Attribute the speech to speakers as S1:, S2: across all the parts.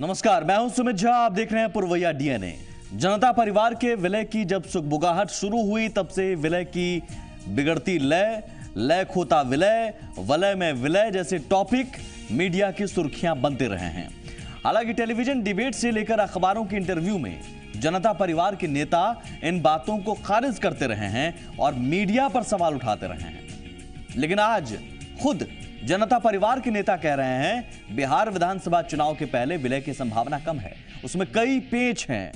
S1: नमस्कार, मैं हूं सुमित झा। आप देख रहे हैं पुरवैया डीएनए। जनता परिवार के विलय की जब सुगबुगाहट शुरू हुई तब से विलय की बिगड़ती लय, लय खोता विलय, वलय में विलय जैसे टॉपिक मीडिया की सुर्खियां बनते रहे हैं। हालांकि टेलीविजन डिबेट से लेकर अखबारों के इंटरव्यू में जनता परिवार के नेता इन बातों को खारिज करते रहे हैं और मीडिया पर सवाल उठाते रहे हैं। लेकिन आज खुद जनता परिवार के नेता कह रहे हैं बिहार विधानसभा चुनाव के पहले विलय की संभावना कम है, उसमें कई पेच हैं।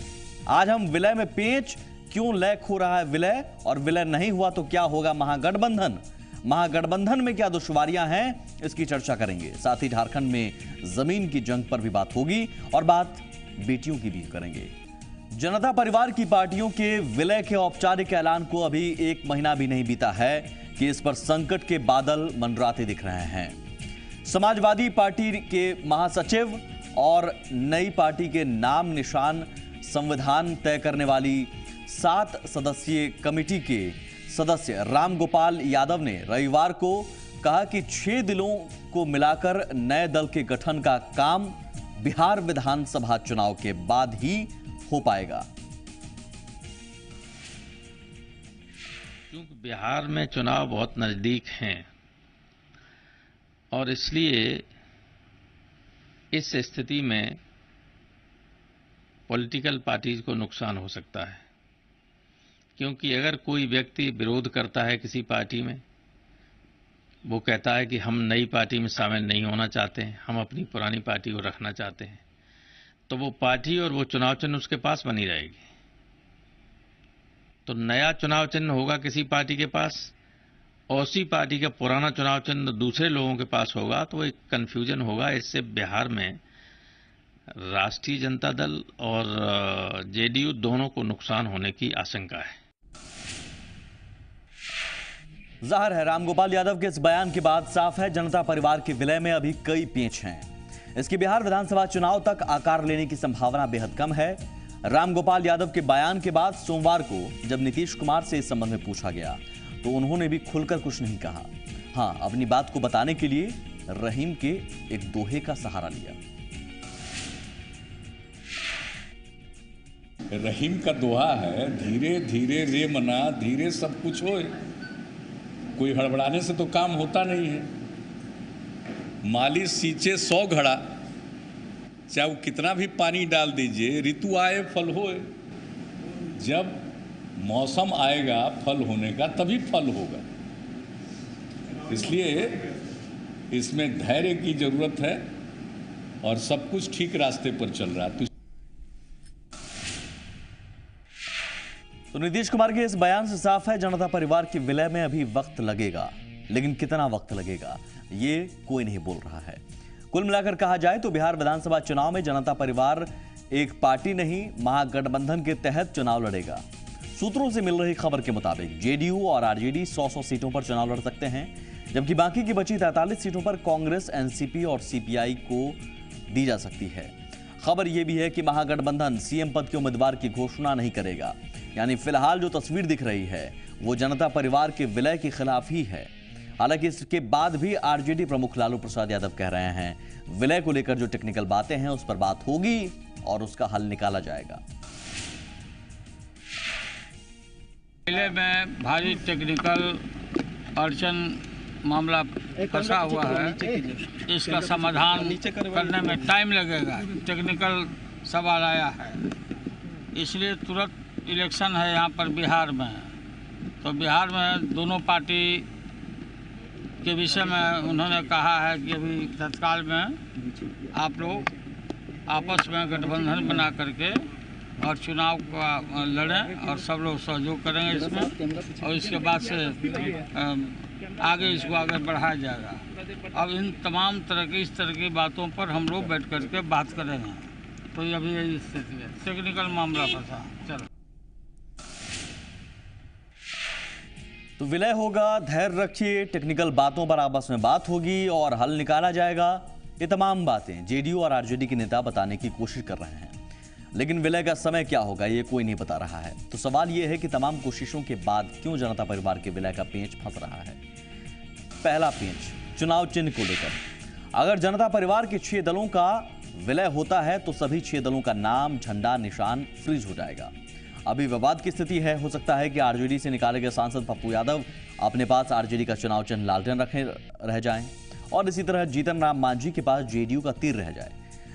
S1: आज हम विलय में पेच, क्यों लय खो रहा है विलय, और विलय नहीं हुआ तो क्या होगा महागठबंधन, महागठबंधन में क्या दुश्वारियां हैं, इसकी चर्चा करेंगे। साथ ही झारखंड में जमीन की जंग पर भी बात होगी और बात बेटियों की भी करेंगे। जनता परिवार की पार्टियों के विलय के औपचारिक ऐलान को अभी 1 महीना भी नहीं बीता है कि इस पर संकट के बादल मंडराते दिख रहे हैं। समाजवादी पार्टी के महासचिव और नई पार्टी के नाम निशान संविधान तय करने वाली 7 सदस्यीय कमेटी के सदस्य रामगोपाल यादव ने रविवार को कहा कि 6 दिनों को मिलाकर नए दल के गठन का काम बिहार विधानसभा चुनाव के बाद ही हो पाएगा।
S2: क्योंकि बिहार में चुनाव बहुत नजदीक हैं और इसलिए इस स्थिति में पॉलिटिकल पार्टीज को नुकसान हो सकता है। क्योंकि अगर कोई व्यक्ति विरोध करता है किसी पार्टी में, वो कहता है कि हम नई पार्टी में शामिल नहीं होना चाहते हैं, हम अपनी पुरानी पार्टी को रखना चाहते हैं, तो वो पार्टी और वो चुनाव चिन्ह उसके पास बनी रहेगी। तो नया चुनाव चिन्ह होगा किसी पार्टी के पास और उसी पार्टी का पुराना चुनाव चिन्ह दूसरे लोगों के पास होगा, तो एक कंफ्यूजन होगा। इससे बिहार में राष्ट्रीय जनता दल और जेडीयू दोनों को नुकसान होने की आशंका है।
S1: जाहिर है रामगोपाल यादव के इस बयान के बाद साफ है जनता परिवार के विलय में अभी कई पेच हैं। इसकी बिहार विधानसभा चुनाव तक आकार लेने की संभावना बेहद कम है। रामगोपाल यादव के बयान के बाद सोमवार को जब नीतीश कुमार से इस संबंध में पूछा गया तो उन्होंने भी खुलकर कुछ नहीं कहा। हां, अपनी बात को बताने के लिए रहीम के एक दोहे का सहारा लिया।
S3: रहीम का दोहा है, धीरे धीरे रे मना धीरे सब कुछ होए। कोई हड़बड़ाने से तो काम होता नहीं है। माली सींचे 100 घड़ा, चाहे वो कितना भी पानी डाल दीजिए, ऋतु आए फल होए। जब मौसम आएगा फल होने का तभी फल होगा। इसलिए इसमें धैर्य की जरूरत है और सब कुछ ठीक रास्ते पर चल रहा है।
S1: तो नीतीश कुमार के इस बयान से साफ है जनता परिवार के विलय में अभी वक्त लगेगा, लेकिन कितना वक्त लगेगा ये कोई नहीं बोल रहा है। कुल मिलाकर कहा जाए तो बिहार विधानसभा चुनाव में जनता परिवार एक पार्टी नहीं महागठबंधन के तहत चुनाव लड़ेगा। सूत्रों से मिल रही खबर के मुताबिक जेडीयू और आरजेडी 100 सीटों पर चुनाव लड़ सकते हैं, जबकि बाकी की बची 43 सीटों पर कांग्रेस, एनसीपी और सीपीआई को दी जा सकती है। खबर यह भी है कि महागठबंधन सीएम पद के उम्मीदवार की घोषणा नहीं करेगा। यानी फिलहाल जो तस्वीर दिख रही है वो जनता परिवार के विलय के खिलाफ ही है। हालांकि इसके बाद भी आरजेडी प्रमुख लालू प्रसाद यादव कह रहे हैं विलय को लेकर जो टेक्निकल बातें हैं उस पर बात होगी और उसका हल निकाला जाएगा।
S4: विलय में भारी टेक्निकल अड़चन मामला फंसा हुआ है। इसका समाधान करने में टाइम लगेगा। टेक्निकल सवाल आया है, इसलिए तुरंत इलेक्शन है यहाँ पर बिहार में। तो बिहार में दोनों पार्टी के विषय में उन्होंने कहा है कि अभी तत्काल में आप लोग आपस में गठबंधन बना करके और चुनाव का लड़ें और सब लोग सहयोग करेंगे इसमें, और इसके बाद से आगे इसको आगे बढ़ाया जाएगा। अब इन तमाम तरह की इस तरह की बातों पर हम लोग बैठ करके बात करेंगे। तो ये अभी यही स्थिति है, टेक्निकल मामला फंसा। चलो,
S1: तो विलय होगा, धैर्य रखिए, टेक्निकल बातों पर आपस में बात होगी और हल निकाला जाएगा। ये तमाम बातें जेडीयू और आरजेडी के नेता बताने की कोशिश कर रहे हैं, लेकिन विलय का समय क्या होगा ये कोई नहीं बता रहा है। तो सवाल ये है कि तमाम कोशिशों के बाद क्यों जनता परिवार के विलय का पेंच फंस रहा है। पहला पेंच चुनाव चिन्ह को लेकर। अगर जनता परिवार के 6 दलों का विलय होता है तो सभी 6 दलों का नाम, झंडा, निशान फ्रीज हो जाएगा। अभी विवाद की स्थिति है। हो सकता है कि आरजेडी से निकाले गए सांसद पप्पू यादव अपने पास आरजेडी का चुनाव चिन्ह लालटेन रखे रह जाएं और इसी तरह जीतन राम मांझी के पास जेडीयू का तीर रह जाए।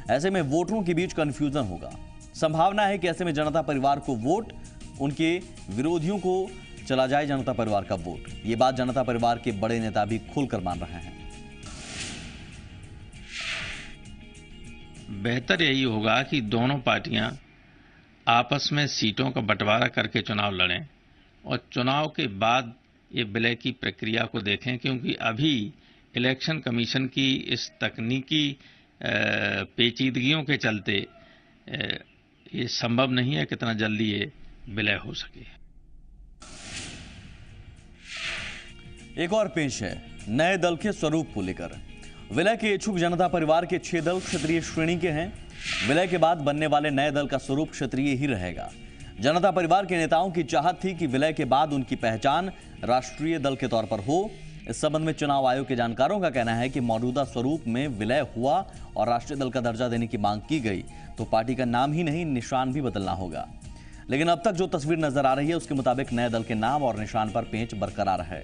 S1: ऐसे में वोटरों के बीच कंफ्यूजन होगा। संभावना है कि ऐसे में जनता परिवार को वोट, उनके विरोधियों को चला जाए जनता परिवार का वोट। ये बात जनता परिवार के बड़े नेता भी खुलकर मान रहे हैं।
S2: बेहतर यही होगा कि दोनों पार्टियां आपस में सीटों का बंटवारा करके चुनाव लड़ें और चुनाव के बाद ये विलय की प्रक्रिया को देखें, क्योंकि अभी इलेक्शन कमीशन की इस तकनीकी पेचीदगियों के चलते ये संभव नहीं है कितना जल्दी ये विलय हो सके।
S1: एक और पेश है नए दल के स्वरूप को लेकर। विलय के इच्छुक जनता परिवार के 6 दल क्षेत्रीय श्रेणी के हैं। विलय के बाद बनने वाले नए दल का स्वरूप क्षेत्रीय ही रहेगा। जनता परिवार के नेताओं की चाहत थी कि विलय के बाद उनकी पहचान राष्ट्रीय दल के तौर पर हो। इस संबंध में चुनाव आयोग के जानकारों का कहना है कि मौजूदा स्वरूप में विलय हुआ और राष्ट्रीय दल का दर्जा देने की मांग की गई तो पार्टी का नाम ही नहीं, निशान भी बदलना होगा। लेकिन अब तक जो तस्वीर नजर आ रही है उसके मुताबिक नए दल के नाम और निशान पर पेंच बरकरार है।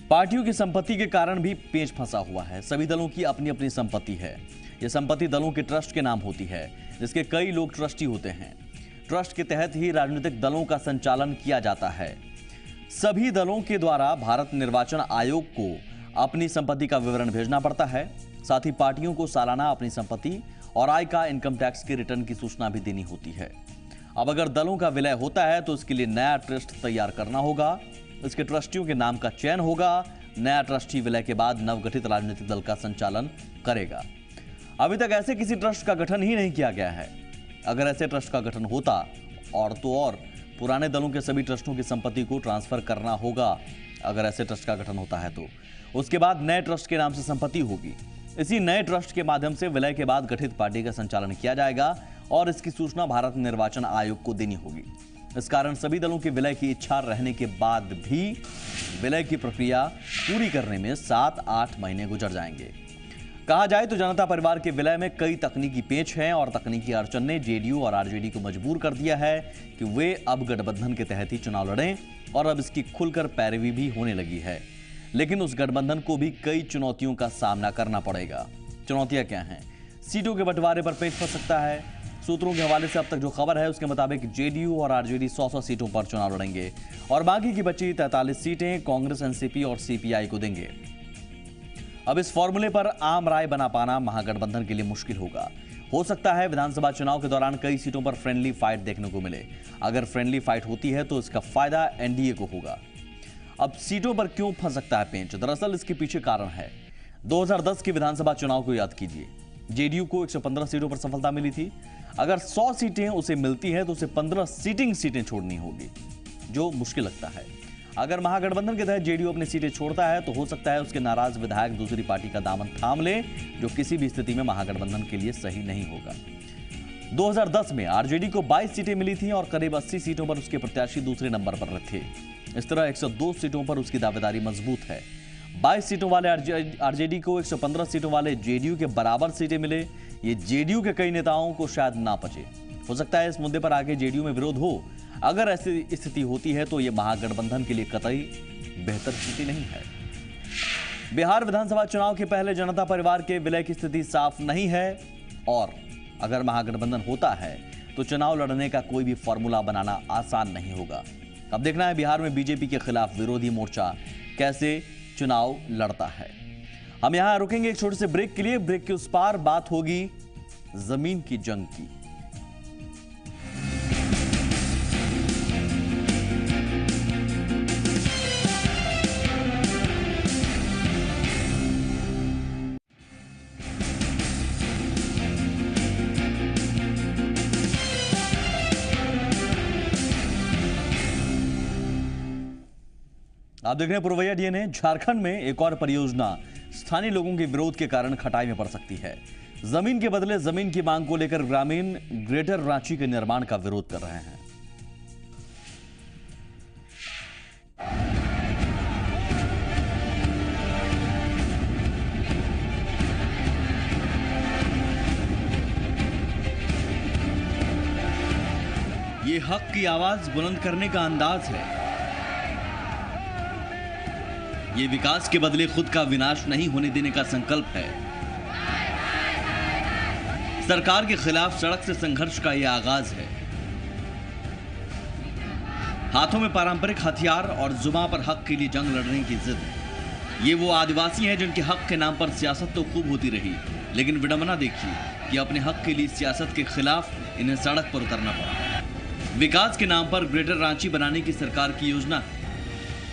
S1: पार्टियों की संपत्ति के कारण भी पेंच फंसा हुआ है। सभी दलों की अपनी अपनी संपत्ति है। यह संपत्ति दलों के ट्रस्ट के नाम होती है, जिसके कई लोग ट्रस्टी होते हैं। ट्रस्ट के तहत ही राजनीतिक दलों का संचालन किया जाता है। सभी दलों के द्वारा भारत निर्वाचन आयोग को अपनी संपत्ति का विवरण भेजना पड़ता है। साथ ही पार्टियों को सालाना अपनी संपत्ति और आय का इनकम टैक्स के रिटर्न की सूचना भी देनी होती है। अब अगर दलों का विलय होता है तो इसके लिए नया ट्रस्ट तैयार करना होगा। इसके ट्रस्टियों के नाम का चयन होगा। नया ट्रस्टी विलय के बाद नवगठित राजनीतिक दल का संचालन करेगा। अभी तक ऐसे किसी ट्रस्ट का गठन ही नहीं किया गया है। अगर ऐसे ट्रस्ट का गठन होता और पुराने दलों के सभी ट्रस्टों की संपत्ति को ट्रांसफर करना होगा। अगर ऐसे ट्रस्ट का गठन होता है तो उसके बाद नए ट्रस्ट के नाम से संपत्ति होगी। इसी नए ट्रस्ट के माध्यम से विलय के बाद गठित पार्टी का संचालन किया जाएगा और इसकी सूचना भारत निर्वाचन आयोग को देनी होगी। इस कारण सभी दलों के विलय की इच्छा रहने के बाद भी विलय की प्रक्रिया पूरी करने में 7-8 महीने गुजर जाएंगे। कहा जाए तो जनता परिवार के विलय में कई तकनीकी पेच हैं और तकनीकी अड़चन ने जेडीयू और आरजेडी को मजबूर कर दिया है कि वे अब गठबंधन के तहत ही चुनाव लड़ें और अब इसकी खुलकर पैरवी भी होने लगी है। लेकिन उस गठबंधन को भी कई चुनौतियों का सामना करना पड़ेगा। चुनौतियां क्या हैं? सीटों के बंटवारे पर पेच फंस सकता है। सूत्रों के हवाले से अब तक जो खबर है उसके मुताबिक जेडीयू और आरजेडी 100 सीटों पर चुनाव लड़ेंगे और बाकी की बची 43 सीटें कांग्रेस, एनसीपी और सीपीआई को देंगे। अब इस फॉर्मूले पर आम राय बना पाना महागठबंधन के लिए मुश्किल होगा। हो सकता है विधानसभा चुनाव के दौरान कई सीटों पर फ्रेंडली फाइट देखने को मिले। अगर फ्रेंडली फाइट होती है तो इसका फायदा एनडीए को होगा। अब सीटों पर क्यों फंस सकता है पेंच? दरअसल इसके पीछे कारण है। 2010 के विधानसभा चुनाव को याद कीजिए। जेडीयू को 115 सीटों पर सफलता मिली थी। अगर 100 सीटें उसे मिलती है तो उसे 15 सीटिंग सीटें छोड़नी होगी, जो मुश्किल लगता है। अगर महागठबंधन के तहत जेडीयू अपनी सीटें छोड़ता है तो हो सकता है उसके नाराज विधायक दूसरी पार्टी का दामन थाम ले, जो किसी भी स्थिति में महागठबंधन के लिए सही नहीं होगा। 2010 में आरजेडी को 22 सीटें मिली थी और करीब 80 सीटों पर उसके प्रत्याशी दूसरे नंबर पर थे। इस तरह 102 सीटों पर उसकी दावेदारी मजबूत है। 22 सीटों वाले आरजेडी को 115 सीटों वाले जेडीयू के बराबर सीटें मिले। ये जेडीयू के कई नेताओं को शायद ना पचे। हो सकता है इस मुद्दे पर आगे जेडीयू में विरोध हो। अगर ऐसी स्थिति होती है तो यह महागठबंधन के लिए कतई बेहतर स्थिति नहीं है। बिहार विधानसभा चुनाव के पहले जनता परिवार के विलय की स्थिति साफ नहीं है और अगर महागठबंधन होता है तो चुनाव लड़ने का कोई भी फॉर्मूला बनाना आसान नहीं होगा। अब देखना है बिहार में बीजेपी के खिलाफ विरोधी मोर्चा कैसे चुनाव लड़ता है। हम यहां रुकेंगे एक छोटे से ब्रेक के लिए। ब्रेक के उस पार बात होगी जमीन की जंग की। आप देख रहे हैं पुरवैया डीएनए। झारखंड में एक और परियोजना स्थानीय लोगों के विरोध के कारण खटाई में पड़ सकती है। जमीन के बदले जमीन की मांग को लेकर ग्रामीण ग्रेटर रांची के निर्माण का विरोध कर रहे हैं। ये हक की आवाज बुलंद करने का अंदाज है। ये विकास के बदले खुद का विनाश नहीं होने देने का संकल्प है। सरकार के खिलाफ सड़क से संघर्ष का यह आगाज है। हाथों में पारंपरिक हथियार और जुबान पर हक के लिए जंग लड़ने की जिद। ये वो आदिवासी हैं जिनके हक के नाम पर सियासत तो खूब होती रही, लेकिन विडंबना देखिए कि अपने हक के लिए सियासत के खिलाफ इन्हें सड़क पर उतरना पड़ा। विकास के नाम पर ग्रेटर रांची बनाने की सरकार की योजना है।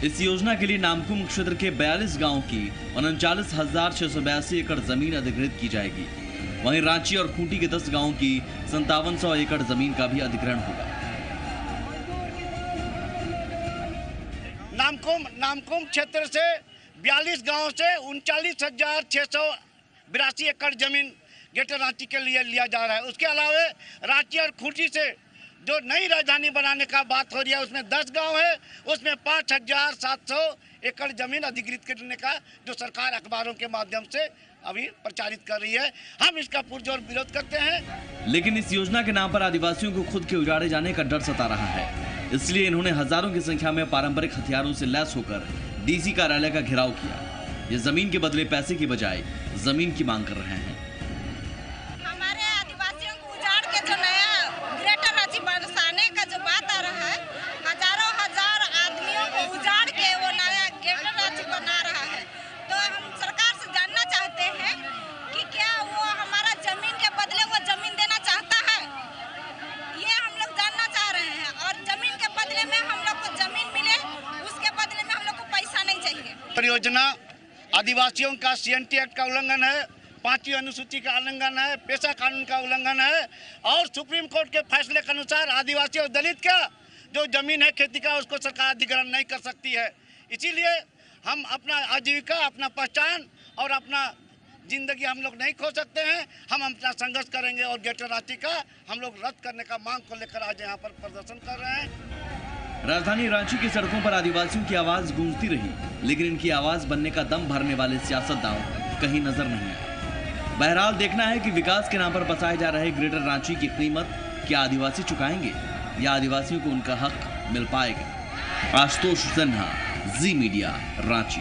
S1: इस योजना के लिए नामकुम क्षेत्र के 42 गांवों की 39,682 एकड़ जमीन अधिग्रहित की जाएगी। वहीं रांची और खूंटी के 10 गांवों की 5700 एकड़ जमीन का भी अधिग्रहण होगा।
S5: नामकुम क्षेत्र से 42 गांवों से 39,682 एकड़ जमीन ग्रेटर रांची के लिए लिया जा रहा है। उसके अलावा रांची और खूंटी से जो नई राजधानी बनाने का बात हो रही है, उसमें 10 गांव है, उसमें 5,700 एकड़ जमीन अधिग्रहित करने का जो सरकार अखबारों के माध्यम से अभी प्रचारित कर रही है, हम इसका पुरजोर विरोध करते हैं।
S1: लेकिन इस योजना के नाम पर आदिवासियों को खुद के उजाड़े जाने का डर सता रहा है। इसलिए इन्होंने हजारों की संख्या में पारंपरिक हथियारों से लैस होकर डीसी कार्यालय का घेराव किया। ये जमीन के बदले पैसे की बजाय जमीन की मांग कर रहे हैं।
S6: हमारे आदिवासियों को उजाड़ के जो नया ग्रेटर रांची बसाने का जो बात आ रहा है, हजारों हजार आदमियों को उजाड़ के वो नया ग्रेटर रांची बना रहा है। तो हम सरकार से जानना चाहते हैं कि क्या वो हमारा जमीन के बदले वो जमीन देना चाहता है, ये हम लोग जानना चाह रहे हैं। और जमीन के बदले में हम लोग को जमीन मिले, उसके बदले में हम लोग को पैसा नहीं चाहिए।
S5: परियोजना आदिवासियों का CNT एक्ट का उल्लंघन है, 5वीं अनुसूची का उल्लंघन है, पेशा कानून का उल्लंघन है और सुप्रीम कोर्ट के फैसले के अनुसार आदिवासी और दलित का जो जमीन है खेती का, उसको सरकार अधिग्रहण नहीं कर सकती है। इसीलिए हम अपना आजीविका, अपना पहचान और अपना जिंदगी हम लोग नहीं खो सकते हैं। हम अपना संघर्ष करेंगे और ग्रेटर रांची का हम लोग रद्द करने का मांग को लेकर आज यहाँ पर प्रदर्शन कर रहे हैं।
S1: राजधानी रांची की सड़कों पर आदिवासियों की आवाज गूंजती रही, लेकिन इनकी आवाज बनने का दम भरने वाले सियासतदान कहीं नजर नहीं आए। बहरहाल देखना है कि विकास के नाम पर बसाए जा रहे ग्रेटर रांची की कीमत क्या आदिवासी चुकाएंगे या आदिवासियों को उनका हक मिल पाएगा। आशुतोष सिन्हा, जी मीडिया, रांची।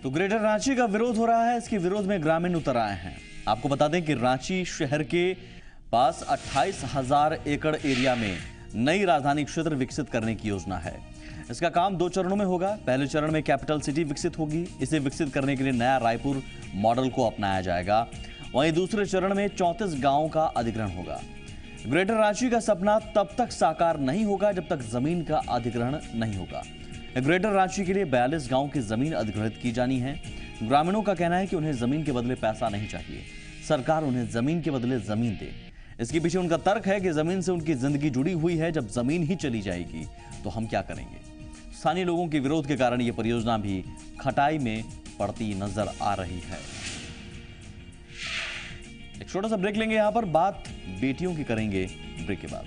S1: तो ग्रेटर रांची का विरोध हो रहा है। इसके विरोध में ग्रामीण उतर आए हैं। आपको बता दें कि रांची शहर के पास 28,000 एकड़ एरिया में नई राजधानी क्षेत्र विकसित करने की योजना है। इसका काम 2 चरणों में होगा। पहले चरण में कैपिटल सिटी विकसित होगी। इसे विकसित करने के लिए नया रायपुर मॉडल को अपनाया जाएगा। वहीं दूसरे चरण में 34 गांवों का अधिग्रहण होगा। ग्रेटर रांची का सपना तब तक साकार नहीं होगा जब तक जमीन का अधिग्रहण नहीं होगा। ग्रेटर रांची के लिए 42 गांवों की जमीन अधिग्रहित की जानी है। ग्रामीणों का कहना है कि उन्हें जमीन के बदले पैसा नहीं चाहिए, सरकार उन्हें जमीन के बदले जमीन दे। इसके पीछे उनका तर्क है कि जमीन से उनकी जिंदगी जुड़ी हुई है। जब जमीन ही चली जाएगी तो हम क्या करेंगे। स्थानीय लोगों के विरोध के कारण यह परियोजना भी खटाई में पड़ती नजर आ रही है। एक छोटा सा ब्रेक लेंगे। यहां पर बात बेटियों की करेंगे ब्रेक के बाद।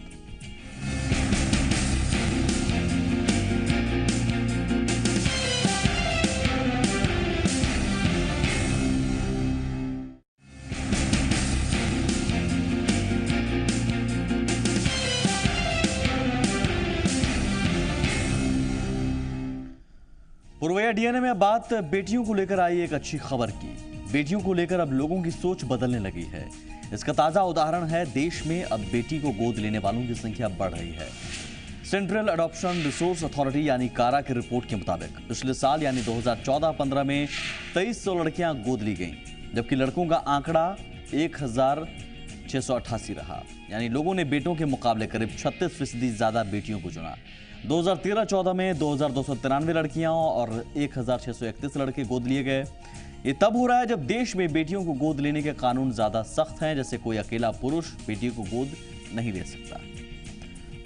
S1: पुरवैया डीएनए में बात बेटियों को लेकर आई एक अच्छी खबर की। बेटियों को लेकर अब लोगों की सोच बदलने लगी है। इसका ताजा उदाहरण है देश में अब बेटी को गोद लेने वालों की संख्या बढ़ रही है। सेंट्रल अडॉप्शन रिसोर्स अथॉरिटी यानी कारा की रिपोर्ट के मुताबिक पिछले साल यानी 2014-15 में 2300 लड़कियां गोद ली गईं, जबकि लड़कों का आंकड़ा 1688 रहा। यानी लोगों ने बेटों के मुकाबले करीब 36% ज्यादा बेटियों को चुना। 2013-14 में 2293 लड़कियां और 1631 लड़के गोद लिए गए। ये तब हो रहा है जब देश में बेटियों को गोद लेने के कानून ज्यादा सख्त हैं। जैसे कोई अकेला पुरुष बेटियों को गोद नहीं ले सकता।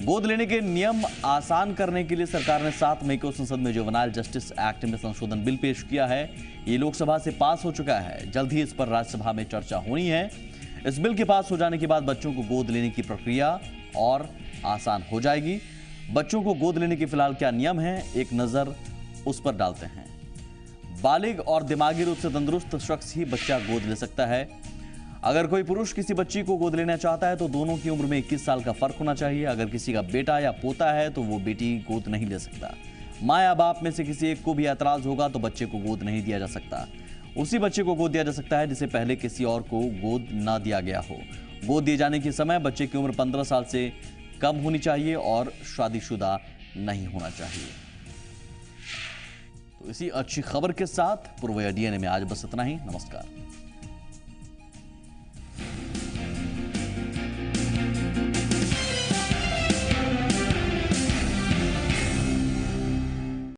S1: गोद लेने के नियम आसान करने के लिए सरकार ने 7 मई को संसद में जुवेनाइल जस्टिस एक्ट में संशोधन बिल पेश किया है। ये लोकसभा से पास हो चुका है। जल्द ही इस पर राज्यसभा में चर्चा होनी है। इस बिल के पास हो जाने के बाद बच्चों को गोद लेने की प्रक्रिया और आसान हो जाएगी। बच्चों को गोद लेने के फिलहाल क्या नियम हैं, एक नजर उस पर डालते हैं। बालिग और दिमागी रूप से तंदुरुस्त शख्स ही बच्चा गोद ले सकता है। अगर कोई पुरुष किसी बच्ची को गोद लेना चाहता है तो दोनों की उम्र में 21 साल का फर्क होना चाहिए। अगर किसी का बेटा या पोता है तो वो बेटी गोद नहीं ले सकता। माँ या बाप में से किसी एक को भी ऐतराज होगा तो बच्चे को गोद नहीं दिया जा सकता। उसी बच्चे को गोद दिया जा सकता है जिसे पहले किसी और को गोद ना दिया गया हो। गोद दिए जाने के समय बच्चे की उम्र 15 साल से कम होनी चाहिए और शादीशुदा नहीं होना चाहिए। तो इसी अच्छी खबर के साथ पूर्वोया डीएनए में आज बस इतना ही। नमस्कार।